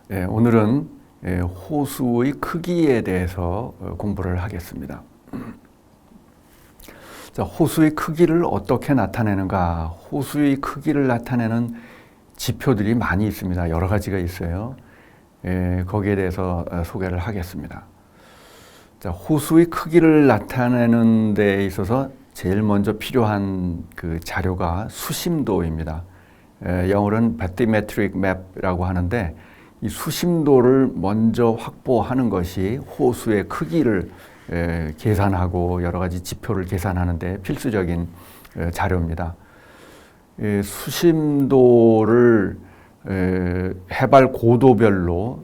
오늘은 호수의 크기에 대해서 공부를 하겠습니다. 자, 호수의 크기를 어떻게 나타내는가? 호수의 크기를 나타내는 지표들이 많이 있습니다. 여러 가지가 있어요. 거기에 대해서 소개를 하겠습니다. 자, 호수의 크기를 나타내는 데 있어서 제일 먼저 필요한 그 자료가 수심도입니다. 영어로는 bathymetric map라고 하는데 이 수심도를 먼저 확보하는 것이 호수의 크기를 계산하고 여러 가지 지표를 계산하는 데 필수적인 자료입니다. 수심도를 해발 고도별로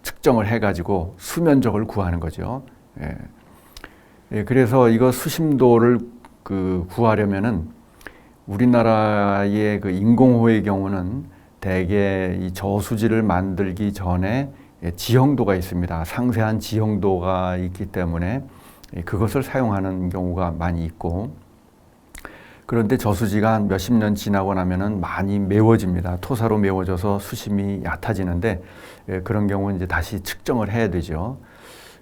측정을 해가지고 수면적을 구하는 거죠. 그래서 이거 수심도를 구하려면은 우리나라의 그 인공호의 경우는 대개 이 저수지를 만들기 전에 지형도가 있습니다. 상세한 지형도가 있기 때문에 그것을 사용하는 경우가 많이 있고, 그런데 저수지가 한 몇십 년 지나고 나면은 많이 메워집니다. 토사로 메워져서 수심이 얕아지는데 그런 경우는 이제 다시 측정을 해야 되죠.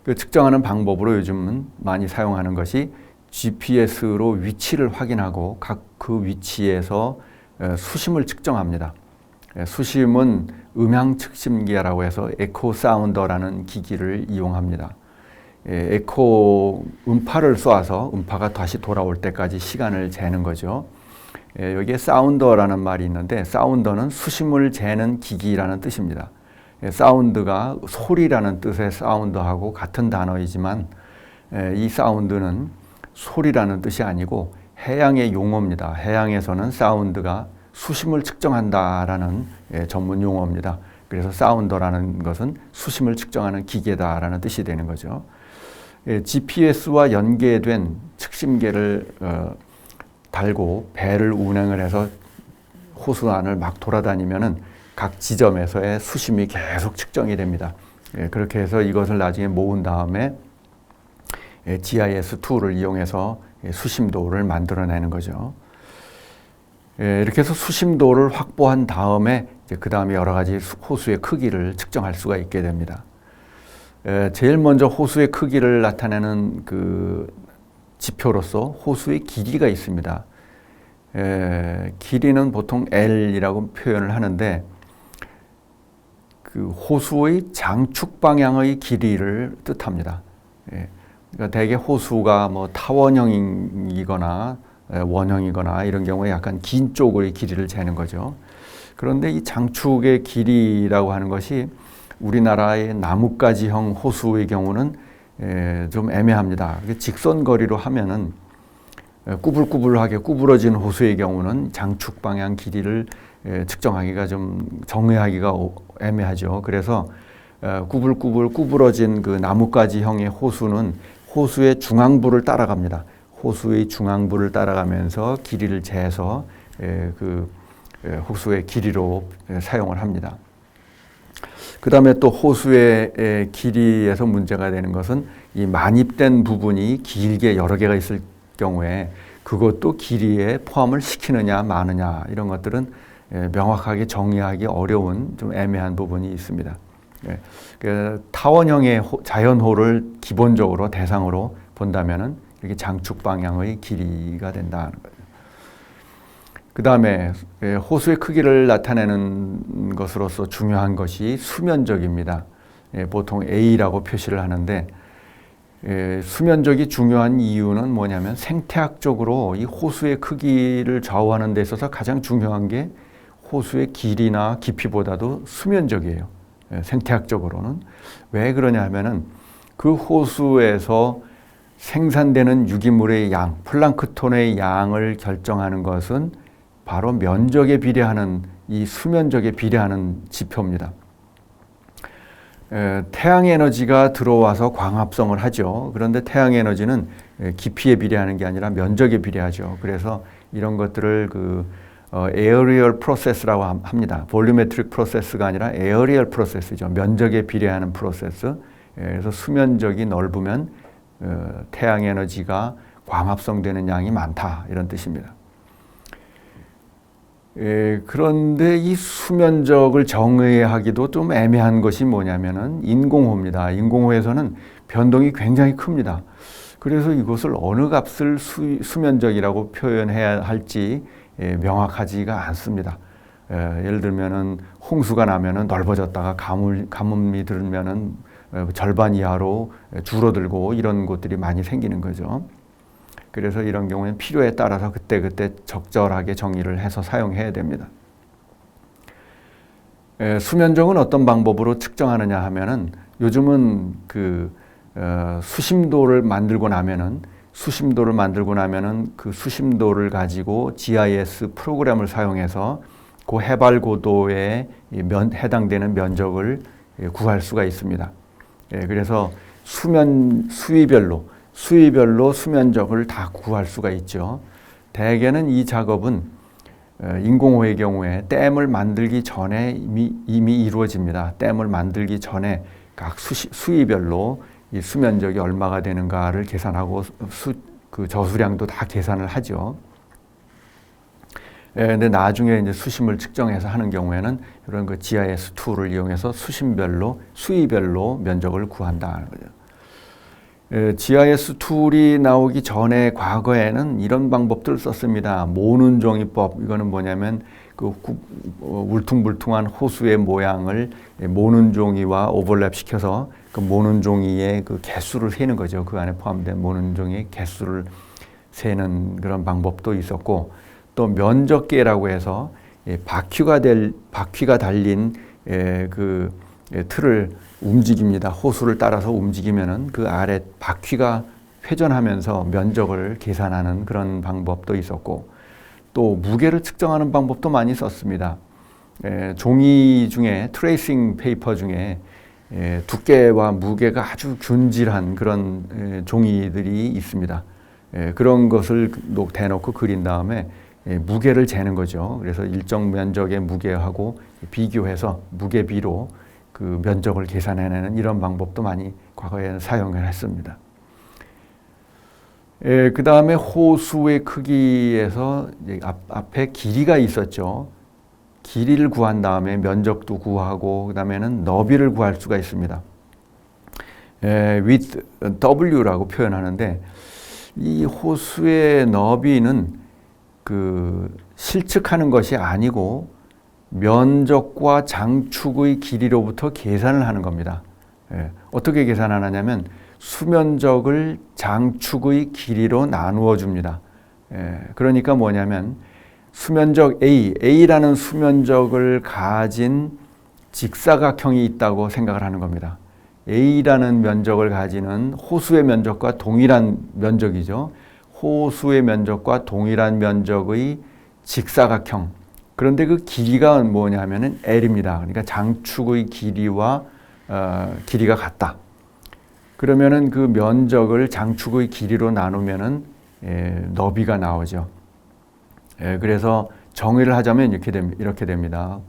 그 측정하는 방법으로 요즘은 많이 사용하는 것이 GPS로 위치를 확인하고 각 그 위치에서 수심을 측정합니다. 수심은 음향 측심기라고 해서 에코 사운더라는 기기를 이용합니다. 에코 음파를 쏘아서 음파가 다시 돌아올 때까지 시간을 재는 거죠. 여기에 사운더라는 말이 있는데 사운더는 수심을 재는 기기라는 뜻입니다. 사운드가 소리라는 뜻의 사운드하고 같은 단어이지만 이 사운드는 소리라는 뜻이 아니고 해양의 용어입니다. 해양에서는 사운드가 수심을 측정한다라는 전문 용어입니다. 그래서 사운더라는 것은 수심을 측정하는 기계다라는 뜻이 되는 거죠. GPS와 연계된 측심계를 달고 배를 운행을 해서 호수 안을 막 돌아다니면은 각 지점에서의 수심이 계속 측정이 됩니다. 그렇게 해서 이것을 나중에 모은 다음에 GIS 툴을 이용해서 수심도를 만들어내는 거죠. 이렇게 해서 수심도를 확보한 다음에 그 다음에 여러 가지 호수의 크기를 측정할 수가 있게 됩니다. 제일 먼저 호수의 크기를 나타내는 그 지표로서 호수의 길이가 있습니다. 길이는 보통 L이라고 표현을 하는데 그 호수의 장축 방향의 길이를 뜻합니다. 그러니까 대개 호수가 뭐 타원형이거나 원형이거나 이런 경우에 약간 긴 쪽의 길이를 재는 거죠. 그런데 이 장축의 길이라고 하는 것이 우리나라의 나뭇가지형 호수의 경우는 좀 애매합니다. 직선거리로 하면은 꾸불꾸불하게 구부러진 호수의 경우는 장축 방향 길이를 측정하기가 좀 정의하기가 애매하죠. 그래서 꾸불꾸불 구부러진 그 나뭇가지형의 호수는 호수의 중앙부를 따라갑니다. 호수의 중앙부를 따라가면서 길이를 재서 호수의 길이로 사용을 합니다. 그 다음에 또 호수의 길이에서 문제가 되는 것은 이 만입된 부분이 길게 여러 개가 있을 경우에 그것도 길이에 포함을 시키느냐 마느냐 이런 것들은 명확하게 정의하기 어려운 좀 애매한 부분이 있습니다. 타원형의 자연호를 기본적으로 대상으로 본다면은 이렇게 장축 방향의 길이가 된다는 거죠. 그 다음에 호수의 크기를 나타내는 것으로서 중요한 것이 수면적입니다. 보통 A라고 표시를 하는데 수면적이 중요한 이유는 뭐냐면 생태학적으로 이 호수의 크기를 좌우하는 데 있어서 가장 중요한 게 호수의 길이나 깊이보다도 수면적이에요. 생태학적으로는. 왜 그러냐 하면은 그 호수에서 생산되는 유기물의 양, 플랑크톤의 양을 결정하는 것은 바로 면적에 비례하는 이 수면적에 비례하는 지표입니다. 태양 에너지가 들어와서 광합성을 하죠. 그런데 태양 에너지는 깊이에 비례하는 게 아니라 면적에 비례하죠. 그래서 이런 것들을 에어리얼 프로세스라고 합니다. 볼루메트릭 프로세스가 아니라 에어리얼 프로세스죠. 면적에 비례하는 프로세스. 그래서 수면적이 넓으면 태양 에너지가 광합성되는 양이 많다 이런 뜻입니다. 그런데 이 수면적을 정의하기도 좀 애매한 것이 뭐냐면은 인공호입니다. 인공호에서는 변동이 굉장히 큽니다. 그래서 이것을 어느 값을 수면적이라고 표현해야 할지 명확하지가 않습니다. 예를 들면은 홍수가 나면은 넓어졌다가 가뭄이 들면은 절반 이하로 줄어들고 이런 것들이 많이 생기는 거죠. 그래서 이런 경우에는 필요에 따라서 그때그때 적절하게 정의를 해서 사용해야 됩니다. 수면적은 어떤 방법으로 측정하느냐 하면은 요즘은 수심도를 만들고 나면은 그 수심도를 가지고 GIS 프로그램을 사용해서 그 해발 고도에 해당되는 면적을 구할 수가 있습니다. 그래서 수위별로 수면적을 다 구할 수가 있죠. 대개는 이 작업은 인공호의 경우에 댐을 만들기 전에 이미 이루어집니다. 댐을 만들기 전에 각 수위별로 이 수면적이 얼마가 되는가를 계산하고 그 저수량도 다 계산을 하죠. 근데 나중에 이제 수심을 측정해서 하는 경우에는 이런 그 GIS 툴을 이용해서 수위별로 면적을 구한다는 거죠. GIS 툴이 나오기 전에 과거에는 이런 방법들을 썼습니다. 모는 종이법, 이거는 뭐냐면 그 울퉁불퉁한 호수의 모양을 모는 종이와 오버랩 시켜서 그 모는 종이의 그 개수를 세는 거죠. 그 안에 포함된 모는 종이의 개수를 세는 그런 방법도 있었고, 또 면적계라고 해서 바퀴가 달린 그 틀을 움직입니다. 호수를 따라서 움직이면은 그 아래 바퀴가 회전하면서 면적을 계산하는 그런 방법도 있었고, 또 무게를 측정하는 방법도 많이 썼습니다. 종이 중에 트레이싱 페이퍼 중에 두께와 무게가 아주 균질한 그런 종이들이 있습니다. 그런 것을 대놓고 그린 다음에 무게를 재는 거죠. 그래서 일정 면적의 무게하고 비교해서 무게비로 그 면적을 계산해내는 이런 방법도 많이 과거에는 사용을 했습니다. 그 다음에 호수의 크기에서 앞에 길이가 있었죠. 길이를 구한 다음에 면적도 구하고 그 다음에는 너비를 구할 수가 있습니다. width, W라고 표현하는데 이 호수의 너비는 그 실측하는 것이 아니고 면적과 장축의 길이로부터 계산을 하는 겁니다. 어떻게 계산하냐면 수면적을 장축의 길이로 나누어 줍니다. 그러니까 뭐냐면 수면적 A라는 수면적을 가진 직사각형이 있다고 생각을 하는 겁니다. A라는 면적을 가지는 호수의 면적과 동일한 면적이죠. 호수의 면적과 동일한 면적의 직사각형. 그런데 그 길이가 뭐냐면은 L입니다. 그러니까 장축의 길이와 길이가 같다. 그러면은 그 면적을 장축의 길이로 나누면은 너비가 나오죠. 그래서 정의를 하자면 이렇게 됩니다.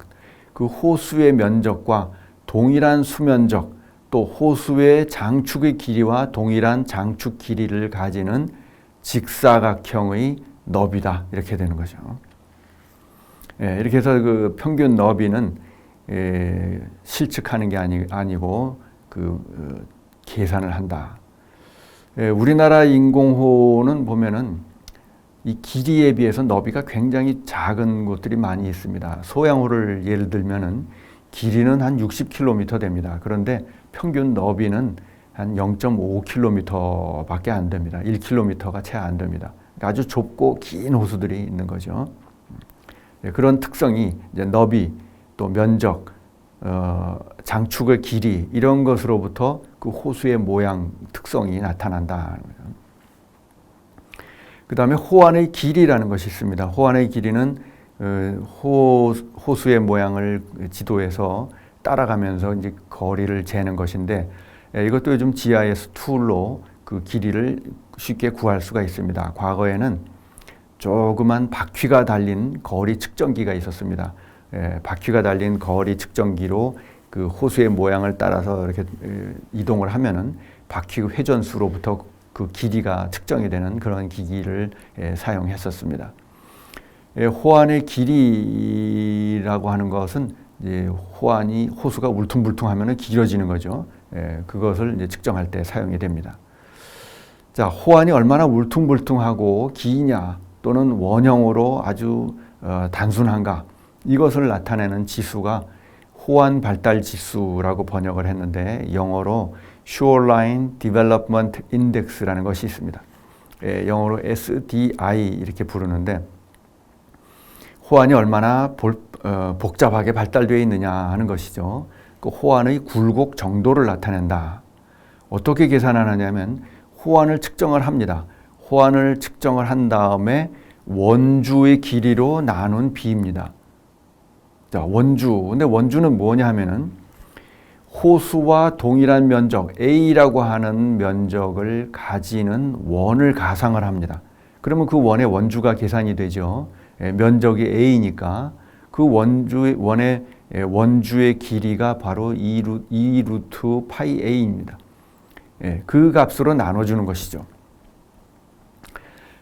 그 호수의 면적과 동일한 수면적, 또 호수의 장축의 길이와 동일한 장축 길이를 가지는 직사각형의 너비다. 이렇게 되는 거죠. 이렇게 해서 그 평균 너비는 실측하는 게 아니고 계산을 한다. 우리나라 인공호는 보면은 이 길이에 비해서 너비가 굉장히 작은 곳들이 많이 있습니다. 소양호를 예를 들면은 길이는 한 60km 됩니다. 그런데 평균 너비는 한 0.5km 밖에 안 됩니다. 1km가 채 안 됩니다. 아주 좁고 긴 호수들이 있는 거죠. 그런 특성이 이제 너비, 또 면적, 장축의 길이 이런 것으로부터 그 호수의 모양 특성이 나타난다. 그 다음에 호안의 길이라는 것이 있습니다. 호안의 길이는 호수의 모양을 지도에서 따라가면서 이제 거리를 재는 것인데, 이것도 요즘 GIS 툴로 그 길이를 쉽게 구할 수가 있습니다. 과거에는 조그만 바퀴가 달린 거리 측정기가 있었습니다. 바퀴가 달린 거리 측정기로 그 호수의 모양을 따라서 이렇게 이동을 하면은 바퀴 회전수로부터 그 길이가 측정이 되는 그런 기기를 사용했었습니다. 호환의 길이라고 하는 것은 이제 호수가 울퉁불퉁하면 길어지는 거죠. 그것을 이제 측정할 때 사용이 됩니다. 자, 호환이 얼마나 울퉁불퉁하고 기냐 또는 원형으로 아주 단순한가, 이것을 나타내는 지수가 호환 발달 지수라고 번역을 했는데, 영어로 Shoreline Development Index라는 것이 있습니다. 영어로 SDI 이렇게 부르는데, 호환이 얼마나 복잡하게 발달되어 있느냐 하는 것이죠. 그 호환의 굴곡 정도를 나타낸다. 어떻게 계산하느냐면 호환을 측정을 합니다. 호환을 측정을 한 다음에 원주의 길이로 나눈 비입니다. 자, 원주. 근데 원주는 뭐냐 하면은 호수와 동일한 면적 A라고 하는 면적을 가지는 원을 가상을 합니다. 그러면 그 원의 원주가 계산이 되죠. 면적이 A니까 그 원의 길이가 바로 2 루트 파이 A입니다. 그 값으로 나눠주는 것이죠.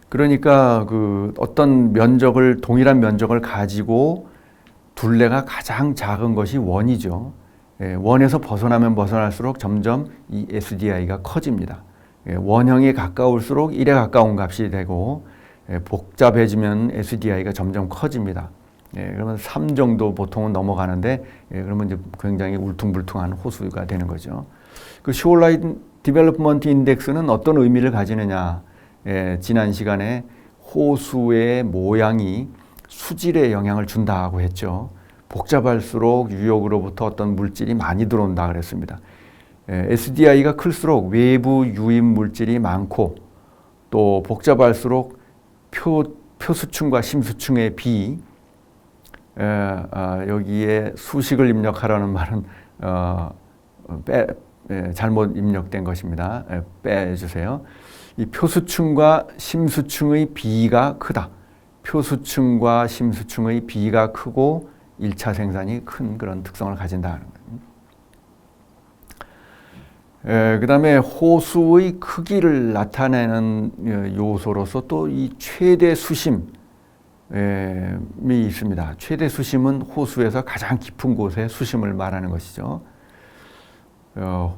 그러니까 그 어떤 동일한 면적을 가지고 둘레가 가장 작은 것이 원이죠. 원에서 벗어나면 벗어날수록 점점 이 SDI가 커집니다. 원형에 가까울수록 1에 가까운 값이 되고, 복잡해지면 SDI가 점점 커집니다. 그러면 3 정도 보통은 넘어가는데, 그러면 이제 굉장히 울퉁불퉁한 호수가 되는 거죠. 그 Shoreline Development Index는 어떤 의미를 가지느냐? 지난 시간에 호수의 모양이 수질에 영향을 준다고 했죠. 복잡할수록 유역으로부터 어떤 물질이 많이 들어온다 그랬습니다. SDI가 클수록 외부 유입 물질이 많고, 또 복잡할수록 표수층과 심수층의 비, 여기에 수식을 입력하라는 말은 잘못 입력된 것입니다. 빼주세요. 이 표수층과 심수층의 비가 크다. 표수층과 심수층의 비가 크고 1차 생산이 큰 그런 특성을 가진다는 거예요. 그 다음에 호수의 크기를 나타내는 요소로서 또 이 최대 수심이 있습니다. 최대 수심은 호수에서 가장 깊은 곳의 수심을 말하는 것이죠.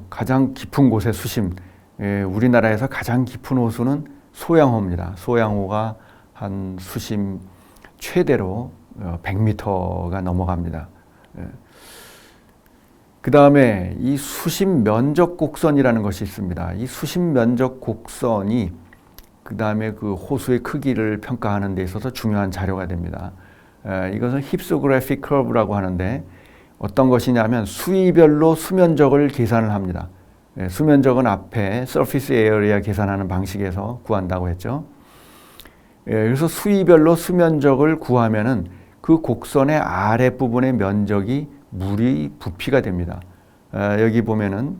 가장 깊은 곳의 수심, 우리나라에서 가장 깊은 호수는 소양호입니다. 소양호가 한 수심 최대로 100m가 넘어갑니다. 그 다음에 이 수심 면적 곡선이라는 것이 있습니다. 이 수심 면적 곡선이 그 다음에 그 호수의 크기를 평가하는 데 있어서 중요한 자료가 됩니다. 이것은 힙소그래픽 커브라고 하는데, 어떤 것이냐면 수위별로 수면적을 계산을 합니다. 수면적은 앞에 surface area 계산하는 방식에서 구한다고 했죠. 그래서 수위별로 수면적을 구하면은 그 곡선의 아랫부분의 면적이 물이 부피가 됩니다. 여기 보면은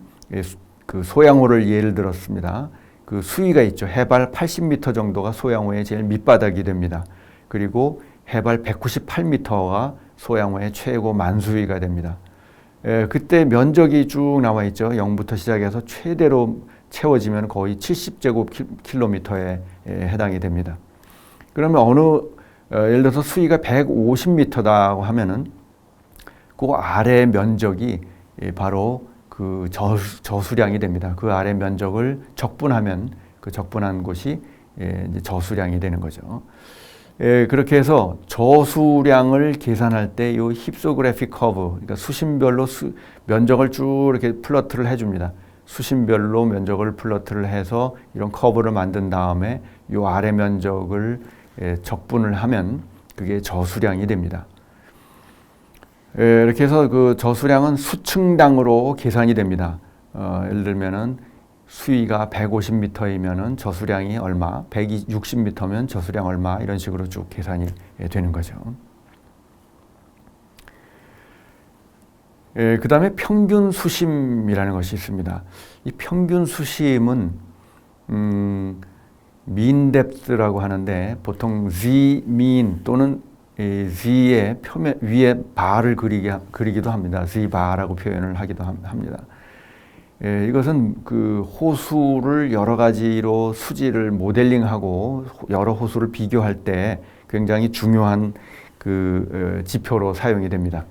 그 소양호를 예를 들었습니다. 그 수위가 있죠. 해발 80m 정도가 소양호의 제일 밑바닥이 됩니다. 그리고 해발 198m가 소양호의 최고 만수위가 됩니다. 그때 면적이 쭉 나와 있죠. 0부터 시작해서 최대로 채워지면 거의 70제곱킬로미터에 해당이 됩니다. 그러면 예를 들어서 수위가 150m다고 하면은 그 아래 면적이 바로 그 저수량이 됩니다. 그 아래 면적을 적분하면 그 적분한 곳이 이제 저수량이 되는 거죠. 그렇게 해서 저수량을 계산할 때 이 힙소그래픽 커브, 그러니까 수심별로 면적을 쭉 이렇게 플러트를 해줍니다. 수심별로 면적을 플러트를 해서 이런 커브를 만든 다음에 이 아래 면적을 적분을 하면 그게 저수량이 됩니다. 이렇게 해서 그 저수량은 수층당으로 계산이 됩니다. 예를 들면은 수위가 150m이면은 저수량이 얼마, 160m면 저수량 얼마, 이런 식으로 쭉 계산이 되는 거죠. 그 다음에 평균 수심이라는 것이 있습니다. 이 평균 수심은 mean depth라고 하는데, 보통 Z mean 또는 Z의 표면 위에 바를 그리기도 합니다. Z 바라고 표현을 하기도 합니다. 이것은 그 호수를 여러 가지로 수질을 모델링하고 여러 호수를 비교할 때 굉장히 중요한 그 지표로 사용이 됩니다.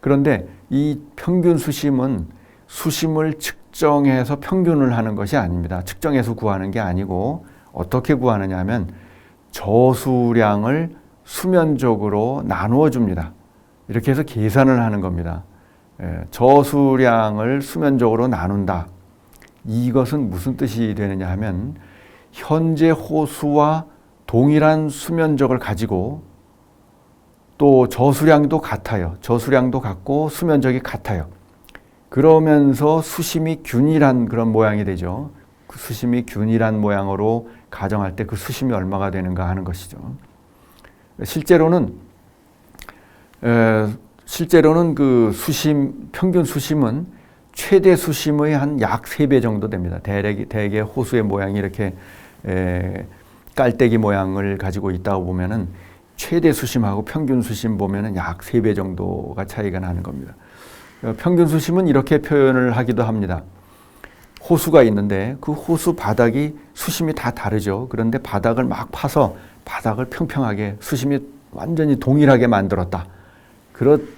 그런데 이 평균 수심은 수심을 측정해서 평균을 하는 것이 아닙니다. 측정해서 구하는 게 아니고 어떻게 구하느냐 하면 저수량을 수면적으로 나누어 줍니다. 이렇게 해서 계산을 하는 겁니다. 저수량을 수면적으로 나눈다. 이것은 무슨 뜻이 되느냐 하면 현재 호수와 동일한 수면적을 가지고 또 저수량도 같아요. 저수량도 같고 수면적이 같아요. 그러면서 수심이 균일한 그런 모양이 되죠. 그 수심이 균일한 모양으로 가정할 때 그 수심이 얼마가 되는가 하는 것이죠. 실제로는 그 수심, 평균 수심은 최대 수심의 한 약 3배 정도 됩니다. 대개 호수의 모양이 이렇게 깔때기 모양을 가지고 있다고 보면은 최대 수심하고 평균 수심 보면은 약 3배 정도가 차이가 나는 겁니다. 평균 수심은 이렇게 표현을 하기도 합니다. 호수가 있는데 그 호수 바닥이 수심이 다 다르죠. 그런데 바닥을 막 파서 바닥을 평평하게 수심이 완전히 동일하게 만들었다.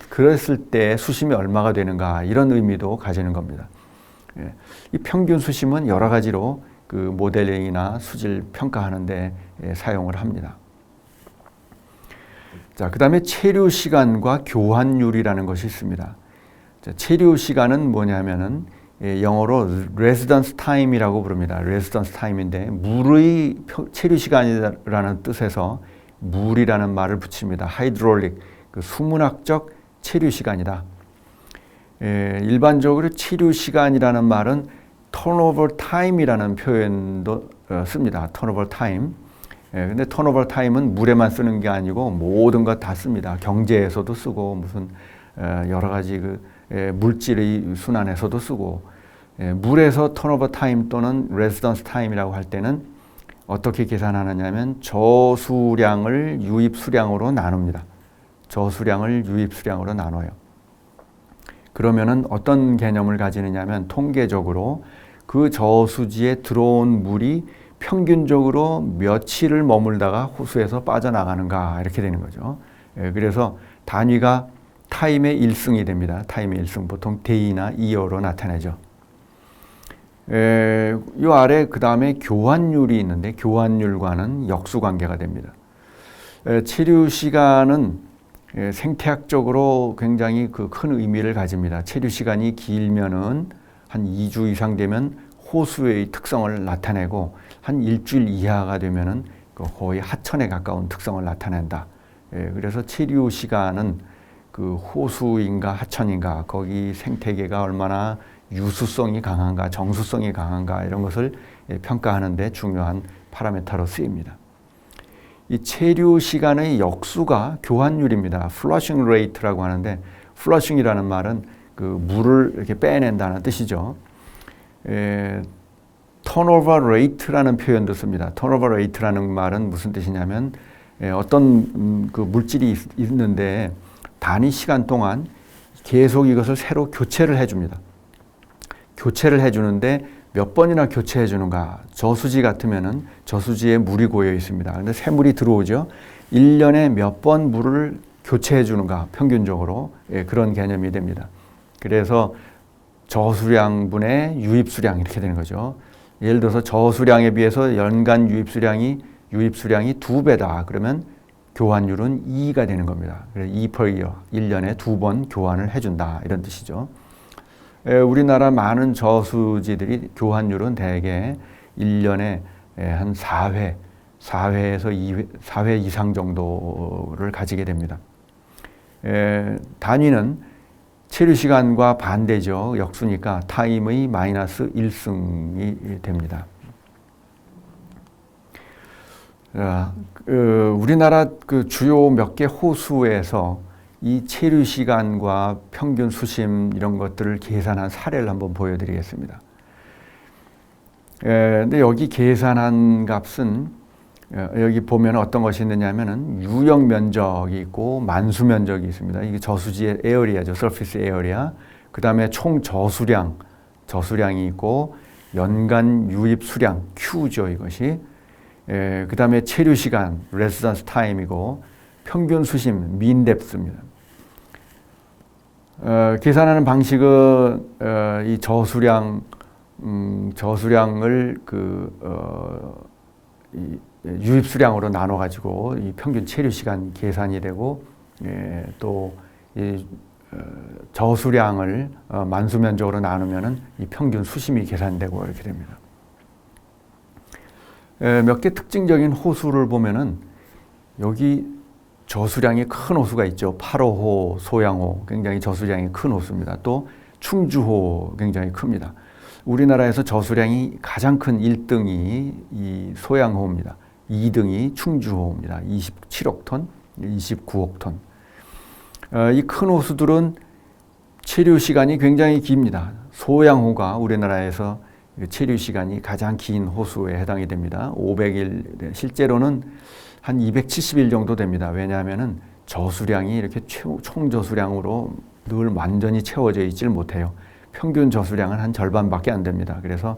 그랬을 때 수심이 얼마가 되는가 이런 의미도 가지는 겁니다. 이 평균 수심은 여러 가지로 그 모델링이나 수질 평가하는데 사용을 합니다. 자, 그 다음에 체류 시간과 교환율이라는 것이 있습니다. 자, 체류 시간은 뭐냐면은 영어로 residence time이라고 부릅니다. residence time인데 물의 체류 시간이라는 뜻에서 물이라는 말을 붙입니다. hydraulic, 그 수문학적 체류 시간이다. 일반적으로 체류 시간이라는 말은 turnover time이라는 표현도 씁니다. turnover time. 근데 turnover time은 물에만 쓰는 게 아니고 모든 것 다 씁니다. 경제에서도 쓰고 무슨 여러 가지 그 물질의 순환에서도 쓰고 물에서 turnover time 또는 residence time이라고 할 때는 어떻게 계산하느냐면 저수량을 유입수량으로 나눕니다. 저수량을 유입수량으로 나눠요. 그러면은 어떤 개념을 가지느냐면 통계적으로 그 저수지에 들어온 물이 평균적으로 며칠을 머물다가 호수에서 빠져나가는가 이렇게 되는 거죠. 그래서 단위가 타임의 1승이 됩니다. 타임의 1승 보통 데이나 이어로 나타내죠. 이 아래 그 다음에 교환율이 있는데 교환율과는 역수관계가 됩니다. 체류 시간은 생태학적으로 굉장히 그 큰 의미를 가집니다. 체류 시간이 길면은 한 2주 이상 되면 호수의 특성을 나타내고 한 일주일 이하가 되면은 거의 하천에 가까운 특성을 나타낸다. 그래서 체류 시간은 그 호수인가 하천인가 거기 생태계가 얼마나 유수성이 강한가 정수성이 강한가 이런 것을 평가하는 데 중요한 파라미터로 쓰입니다. 이 체류 시간의 역수가 교환율입니다. flushing rate라고 하는데 flushing이라는 말은 그 물을 이렇게 빼낸다는 뜻이죠. turnover rate라는 표현도 씁니다. turnover rate라는 말은 무슨 뜻이냐면 어떤 그 물질이 있는데 단위 시간 동안 계속 이것을 새로 교체를 해줍니다. 교체를 해주는데 몇 번이나 교체해 주는가. 저수지 같으면은 저수지에 물이 고여 있습니다. 그런데 새 물이 들어오죠. 1년에 몇 번 물을 교체해 주는가 평균적으로 그런 개념이 됩니다. 그래서 저수량분의 유입수량 이렇게 되는 거죠. 예를 들어서 저수량에 비해서 연간 유입수량이 2배다. 그러면 교환율은 2가 되는 겁니다. 그래서 2 per year, 1년에 2번 교환을 해준다 이런 뜻이죠. 우리나라 많은 저수지들이 교환율은 대개 1년에 한 4회 이상 정도를 가지게 됩니다. 단위는 체류 시간과 반대죠. 역수니까 타임의 마이너스 1승이 됩니다. 우리나라 그 주요 몇 개 호수에서 이 체류 시간과 평균 수심 이런 것들을 계산한 사례를 한번 보여드리겠습니다. 근데 여기 계산한 값은 여기 보면 어떤 것이 있느냐면은 유역 면적이 있고 만수 면적이 있습니다. 이게 저수지의 에어리아죠, 서피스 에어리아. 그 다음에 총 저수량이 있고 연간 유입 수량 Q죠, 이것이. 그 다음에 체류 시간, 레지던스 타임이고, 평균 수심, mean depth입니다. 계산하는 방식은 이 저수량을 이 유입수량으로 나눠 가지고 이 평균 체류 시간 계산이 되고, 또 이 저수량을 만수면적으로 나누면은 이 평균 수심이 계산되고 이렇게 됩니다. 몇 개 특징적인 호수를 보면은 여기 저수량이 큰 호수가 있죠. 8호호, 소양호 굉장히 저수량이 큰 호수입니다. 또 충주호 굉장히 큽니다. 우리나라에서 저수량이 가장 큰 1등이 이 소양호입니다. 2등이 충주호입니다. 27억 톤, 29억 톤. 이 큰 호수들은 체류 시간이 굉장히 깁니다. 소양호가 우리나라에서 체류 시간이 가장 긴 호수에 해당이 됩니다. 500일, 실제로는 한 270일 정도 됩니다. 왜냐하면은 저수량이 이렇게 총 저수량으로 늘 완전히 채워져 있질 못해요. 평균 저수량은 한 절반밖에 안 됩니다. 그래서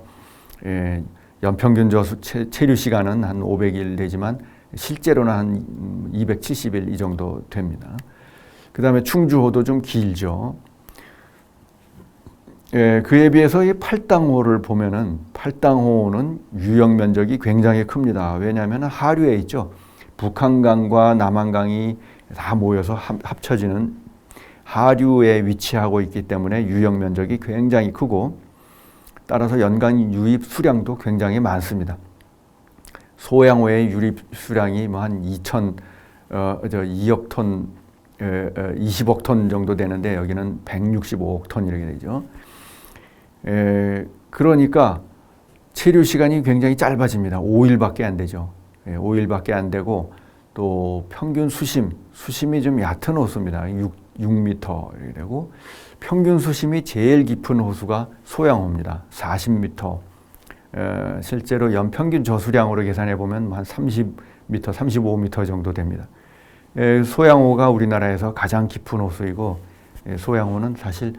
연평균 체류 시간은 한 500일 되지만 실제로는 한 270일 이 정도 됩니다. 그 다음에 충주호도 좀 길죠. 그에 비해서 이 팔당호를 보면은 팔당호는 유역 면적이 굉장히 큽니다. 왜냐하면 하류에 있죠. 북한강과 남한강이 다 모여서 합쳐지는 하류에 위치하고 있기 때문에 유역 면적이 굉장히 크고, 따라서 연간 유입 수량도 굉장히 많습니다. 소양호의 유입 수량이 뭐 한 2억 톤, 20억 톤 정도 되는데 여기는 165억 톤 이렇게 되죠. 그러니까 체류 시간이 굉장히 짧아집니다. 5일밖에 안 되죠. 5일밖에 안 되고, 또 평균 수심이 좀 얕은 호수입니다. 6m 이렇게 되고, 평균 수심이 제일 깊은 호수가 소양호입니다. 40m. 실제로 연평균 저수량으로 계산해 보면 한 30m, 35m 정도 됩니다. 소양호가 우리나라에서 가장 깊은 호수이고, 소양호는 사실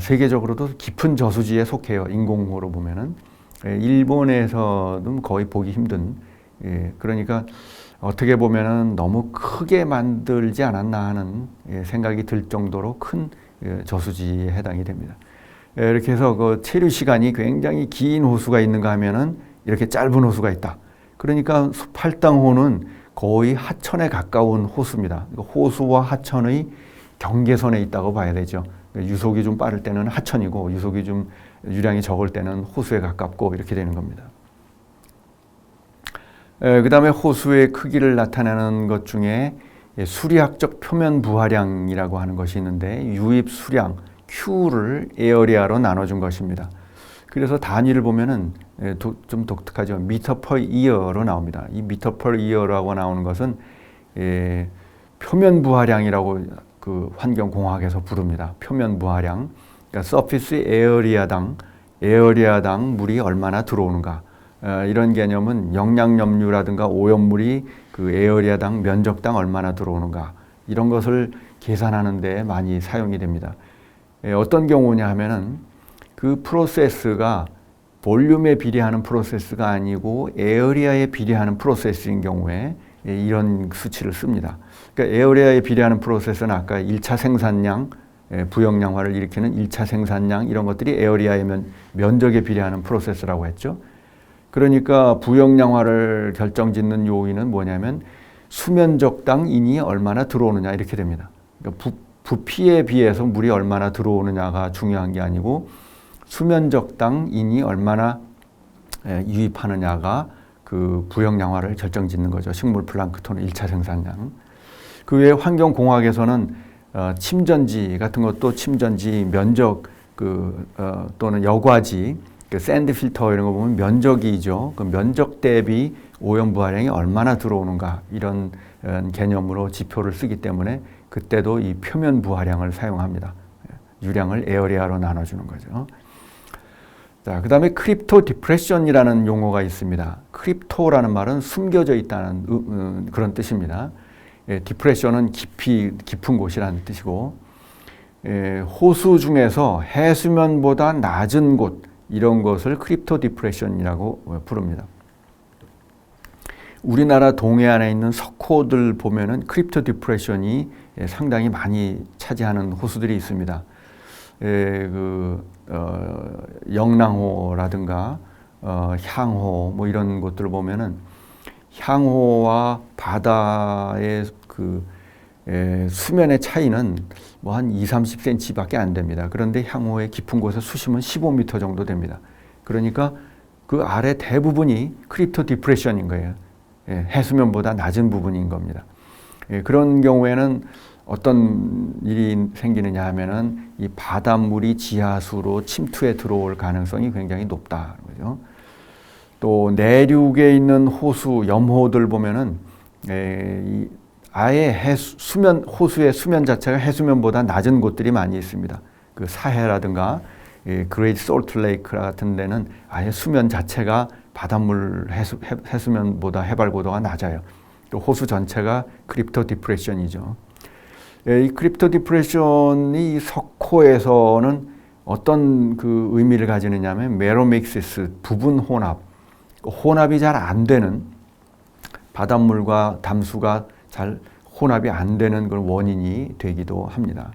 세계적으로도 깊은 저수지에 속해요. 인공호로 보면은. 일본에서는 거의 보기 힘든, 그러니까 어떻게 보면은 너무 크게 만들지 않았나 하는 생각이 들 정도로 큰 저수지에 해당이 됩니다. 이렇게 해서 그 체류 시간이 굉장히 긴 호수가 있는가 하면은 이렇게 짧은 호수가 있다. 그러니까 팔당호는 거의 하천에 가까운 호수입니다. 호수와 하천의 경계선에 있다고 봐야 되죠. 유속이 좀 빠를 때는 하천이고, 유속이 좀 유량이 적을 때는 호수에 가깝고 이렇게 되는 겁니다. 그 다음에 호수의 크기를 나타내는 것 중에 수리학적 표면 부하량이라고 하는 것이 있는데, 유입 수량 Q를 에어리아로 나눠준 것입니다. 그래서 단위를 보면은 좀 독특하죠. 미터 per year로 나옵니다. 이 미터 per year라고 나오는 것은 표면 부하량이라고 그 환경공학에서 부릅니다. 표면 부하량. 그러니까 서피스 에어리아당 물이 얼마나 들어오는가. 이런 개념은 영양염류라든가 오염물이 그 에어리아당 면적당 얼마나 들어오는가, 이런 것을 계산하는 데 많이 사용이 됩니다. 어떤 경우냐 하면은 그 프로세스가 볼륨에 비례하는 프로세스가 아니고 에어리아에 비례하는 프로세스인 경우에 이런 수치를 씁니다. 그러니까 에어리아에 비례하는 프로세스는 아까 1차 생산량, 부역량화를 일으키는 1차 생산량, 이런 것들이 에어리아의 면적에 비례하는 프로세스라고 했죠. 그러니까 부역량화를 결정짓는 요인은 뭐냐면 수면적당 인이 얼마나 들어오느냐 이렇게 됩니다. 그러니까 부피에 비해서 물이 얼마나 들어오느냐가 중요한 게 아니고 수면적당 인이 얼마나 유입하느냐가 그 부역량화를 결정짓는 거죠. 식물 플랑크톤의 1차 생산량. 그 외에 환경공학에서는 침전지 같은 것도 침전지 면적 또는 여과지, 그 샌드 필터 이런 거 보면 면적이죠. 그 면적 대비 오염 부하량이 얼마나 들어오는가, 이런 개념으로 지표를 쓰기 때문에 그때도 이 표면 부하량을 사용합니다. 유량을 에어리아로 나눠주는 거죠. 자, 그 다음에 크립토 디프레션이라는 용어가 있습니다. 크립토라는 말은 숨겨져 있다는 그런 뜻입니다. 디프레션은 깊은 곳이라는 뜻이고, 호수 중에서 해수면보다 낮은 곳, 이런 것을 크립토 디프레션이라고 부릅니다. 우리나라 동해안에 있는 석호들 보면은 크립토 디프레션이 상당히 많이 차지하는 호수들이 있습니다. 영랑호라든가 향호 뭐 이런 곳들을 보면은 향호와 바다의 수면의 차이는 뭐 한 20-30cm밖에 안 됩니다. 그런데 향호의 깊은 곳에 수심은 15m 정도 됩니다. 그러니까 그 아래 대부분이 크립토 디프레션인 거예요. 해수면보다 낮은 부분인 겁니다. 그런 경우에는 어떤 일이 생기느냐 하면은 이 바닷물이 지하수로 침투해 들어올 가능성이 굉장히 높다. 그죠? 또 내륙에 있는 호수, 염호들 보면은 아예 호수의 수면 자체가 해수면보다 낮은 곳들이 많이 있습니다. 그 사해라든가 그레이트 솔트 레이크 같은 데는 아예 수면 자체가 바닷물 해수면보다 해발 고도가 낮아요. 또 호수 전체가 크립토 디프레션이죠. 이 크립토 디프레션이 석호에서는 어떤 그 의미를 가지느냐 하면 메로믹시스, 부분 혼합, 혼합이 잘 안 되는 바닷물과 담수가 잘 혼합이 안 되는 그런 원인이 되기도 합니다.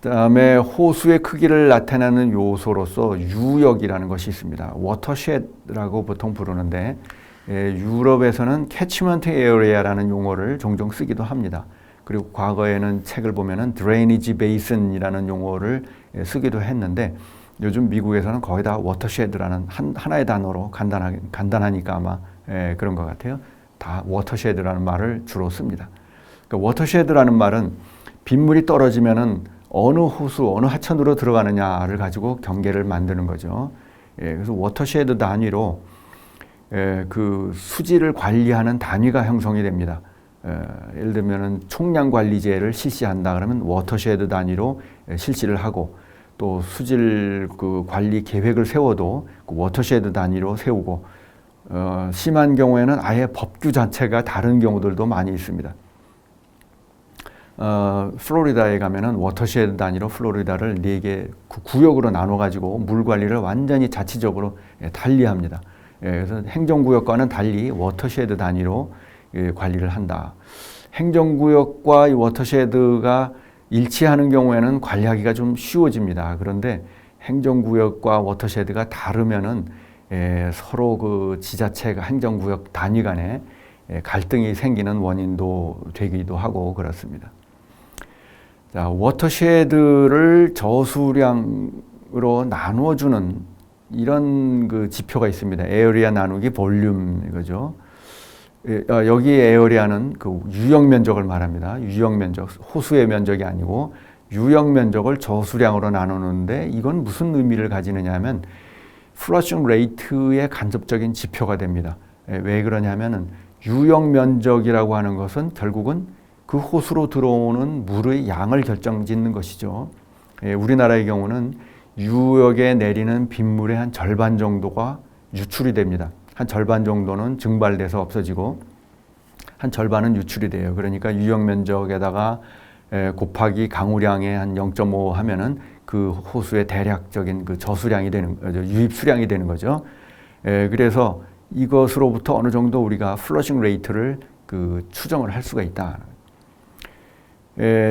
그다음에 호수의 크기를 나타내는 요소로서 유역이라는 것이 있습니다. 워터쉐드라고 보통 부르는데 유럽에서는 캐치먼트 에어리아라는 용어를 종종 쓰기도 합니다. 그리고 과거에는 책을 보면은 드레이니지 베이슨이라는 용어를 쓰기도 했는데 요즘 미국에서는 거의 다 워터쉐드라는 하나의 단어로 간단하니까 아마 그런 것 같아요. 다 워터쉐드라는 말을 주로 씁니다. 그러니까 워터쉐드라는 말은 빗물이 떨어지면은 어느 호수, 어느 하천으로 들어가느냐를 가지고 경계를 만드는 거죠. 그래서 워터쉐드 단위로 그 수지를 관리하는 단위가 형성이 됩니다. 예를 들면은 총량 관리제를 실시한다 그러면 워터쉐드 단위로 실시를 하고 또 수질 그 관리 계획을 세워도 그 워터쉐드 단위로 세우고 심한 경우에는 아예 법규 자체가 다른 경우들도 많이 있습니다. 플로리다에 가면은 워터쉐드 단위로 플로리다를 4개 구역으로 나눠 가지고 물 관리를 완전히 자치적으로 달리합니다. 그래서 행정구역과는 달리 워터쉐드 단위로 관리를 한다. 행정구역과 이 워터쉐드가 일치하는 경우에는 관리하기가 좀 쉬워집니다. 그런데 행정구역과 워터쉐드가 다르면은 서로 그 지자체가 행정구역 단위 간에 갈등이 생기는 원인도 되기도 하고 그렇습니다. 자, 워터쉐드를 저수량으로 나누어주는 이런 그 지표가 있습니다. 에어리아 나누기 볼륨 이거죠. 여기 에어리아는 그 유역 면적을 말합니다. 유역 면적, 호수의 면적이 아니고 유역 면적을 저수량으로 나누는데 이건 무슨 의미를 가지느냐 하면 플러싱 레이트의 간접적인 지표가 됩니다. 왜 그러냐면은 유역 면적이라고 하는 것은 결국은 그 호수로 들어오는 물의 양을 결정짓는 것이죠. 우리나라의 경우는 유역에 내리는 빗물의 한 절반 정도가 유출이 됩니다. 한 절반 정도는 증발돼서 없어지고 한 절반은 유출이 돼요. 그러니까 유역 면적에다가 곱하기 강우량의 한 0.5 하면은 그 호수의 대략적인 그 저수량이 되는 거죠. 유입 수량이 되는 거죠. 그래서 이것으로부터 어느 정도 우리가 플러싱 레이트를 그 추정을 할 수가 있다.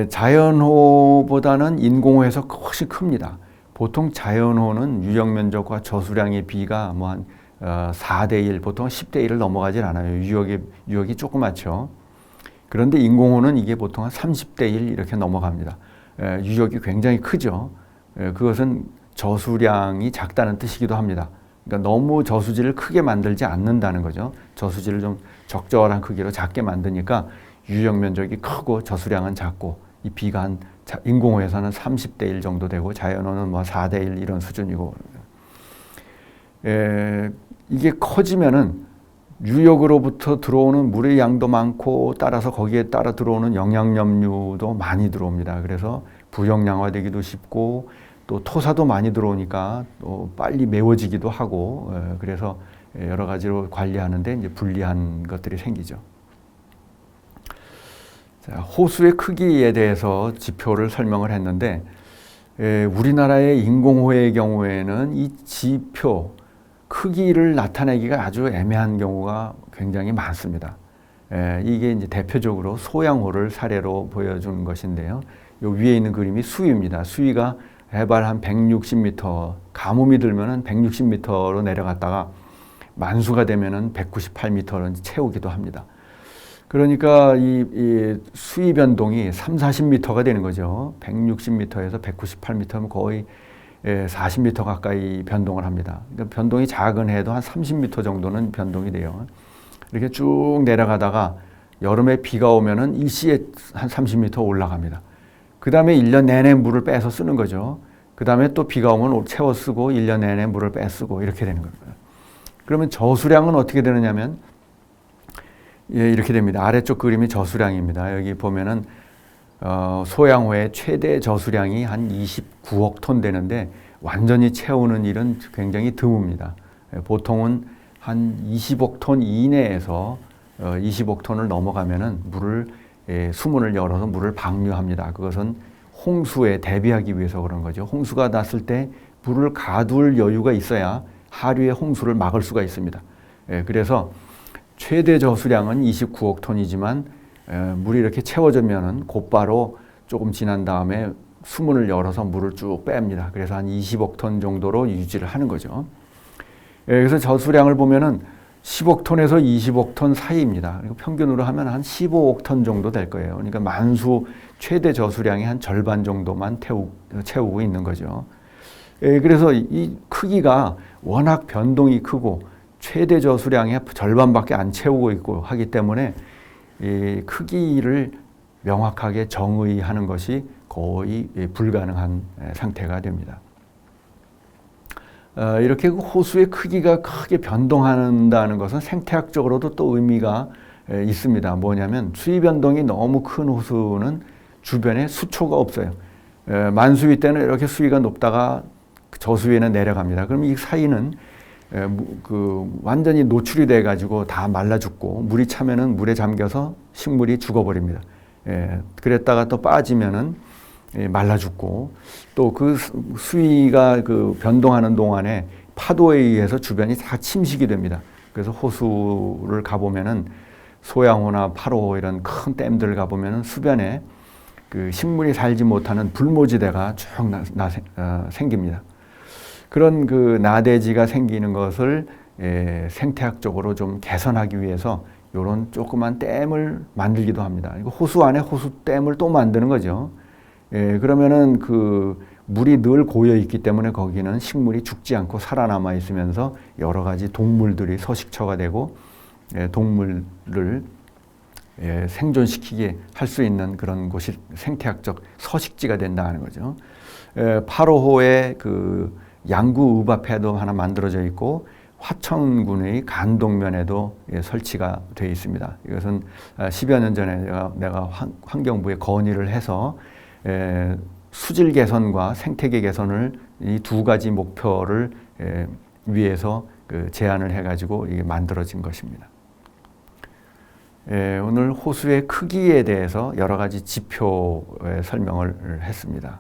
자연호보다는 인공호에서 훨씬 큽니다. 보통 자연호는 유역 면적과 저수량의 비가 뭐 한 4대1, 보통 10대1을 넘어가질 않아요. 유역이 조그맣죠. 그런데 인공호는 이게 보통 한 30대1 이렇게 넘어갑니다. 유역이 굉장히 크죠. 그것은 저수량이 작다는 뜻이기도 합니다. 그러니까 너무 저수지를 크게 만들지 않는다는 거죠. 저수지를 좀 적절한 크기로 작게 만드니까 유역 면적이 크고 저수량은 작고 이 비가 한 인공호에서는 30대1 정도 되고 자연호는 뭐 4대1 이런 수준이고 이게 커지면은 유역으로부터 들어오는 물의 양도 많고 따라서 거기에 따라 들어오는 영양염류도 많이 들어옵니다. 그래서 부영양화되기도 쉽고 또 토사도 많이 들어오니까 또 빨리 메워지기도 하고 그래서 여러 가지로 관리하는데 이제 불리한 것들이 생기죠. 자, 호수의 크기에 대해서 지표를 설명을 했는데 우리나라의 인공호의 경우에는 이 지표 크기를 나타내기가 아주 애매한 경우가 굉장히 많습니다. 이게 이제 대표적으로 소양호를 사례로 보여준 것인데요. 요 위에 있는 그림이 수위입니다. 수위가 해발 한 160m, 가뭄이 들면은 160m로 내려갔다가 만수가 되면은 198m를 채우기도 합니다. 그러니까 이 수위 변동이 3, 40m가 되는 거죠. 160m에서 198m면 거의 40m 가까이 변동을 합니다. 그러니까 변동이 작은 해도 한 30m 정도는 변동이 돼요. 이렇게 쭉 내려가다가 여름에 비가 오면은 일시에 한 30m 올라갑니다. 그 다음에 1년 내내 물을 빼서 쓰는 거죠. 그 다음에 또 비가 오면 채워 쓰고 1년 내내 물을 빼 쓰고 이렇게 되는 겁니다. 그러면 저수량은 어떻게 되느냐면 이렇게 됩니다. 아래쪽 그림이 저수량입니다. 여기 보면은 소양호의 최대 저수량이 한 29억 톤 되는데 완전히 채우는 일은 굉장히 드뭅니다. 보통은 한 20억 톤 이내에서 20억 톤을 넘어가면은 수문을 열어서 물을 방류합니다. 그것은 홍수에 대비하기 위해서 그런 거죠. 홍수가 났을 때 물을 가둘 여유가 있어야 하류의 홍수를 막을 수가 있습니다. 그래서 최대 저수량은 29억 톤이지만 물이 이렇게 채워지면은 곧바로 조금 지난 다음에 수문을 열어서 물을 쭉 뺍니다. 그래서 한 20억 톤 정도로 유지를 하는 거죠. 그래서 저수량을 보면은 10억 톤에서 20억 톤 사이입니다. 그리고 평균으로 하면 한 15억 톤 정도 될 거예요. 그러니까 만수 최대 저수량의 한 절반 정도만 채우고 있는 거죠. 그래서 이 크기가 워낙 변동이 크고 최대 저수량의 절반밖에 안 채우고 있고 하기 때문에 이 크기를 명확하게 정의하는 것이 거의 불가능한 상태가 됩니다. 이렇게 호수의 크기가 크게 변동한다는 것은 생태학적으로도 또 의미가 있습니다. 뭐냐면 수위 변동이 너무 큰 호수는 주변에 수초가 없어요. 만수위 때는 이렇게 수위가 높다가 저수위에는 내려갑니다. 그럼 이 사이는 완전히 노출이 돼 가지고 다 말라 죽고 물이 차면은 물에 잠겨서 식물이 죽어버립니다. 그랬다가 또 빠지면은 말라 죽고 또 그 수위가 변동하는 동안에 파도에 의해서 주변이 다 침식이 됩니다. 그래서 호수를 가보면은 소양호나 파로호 이런 큰 댐들 가보면은 수변에 식물이 살지 못하는 불모지대가 쭉 생깁니다. 그런 나대지가 생기는 것을 생태학적으로 좀 개선하기 위해서 이런 조그만 댐을 만들기도 합니다. 호수 안에 호수댐을 또 만드는 거죠. 그러면은 물이 늘 고여 있기 때문에 거기는 식물이 죽지 않고 살아남아 있으면서 여러 가지 동물들이 서식처가 되고 동물을 생존시키게 할 수 있는 그런 곳이 생태학적 서식지가 된다는 거죠. 파로호의 양구읍앞에도 하나 만들어져 있고 화천군의 간동면에도 설치가 되어 있습니다. 이것은 10여 년 전에 내가 환경부에 건의를 해서 수질 개선과 생태계 개선을 이 두 가지 목표를 위해서 제안을 해가지고 이게 만들어진 것입니다. 오늘 호수의 크기에 대해서 여러 가지 지표의 설명을 했습니다.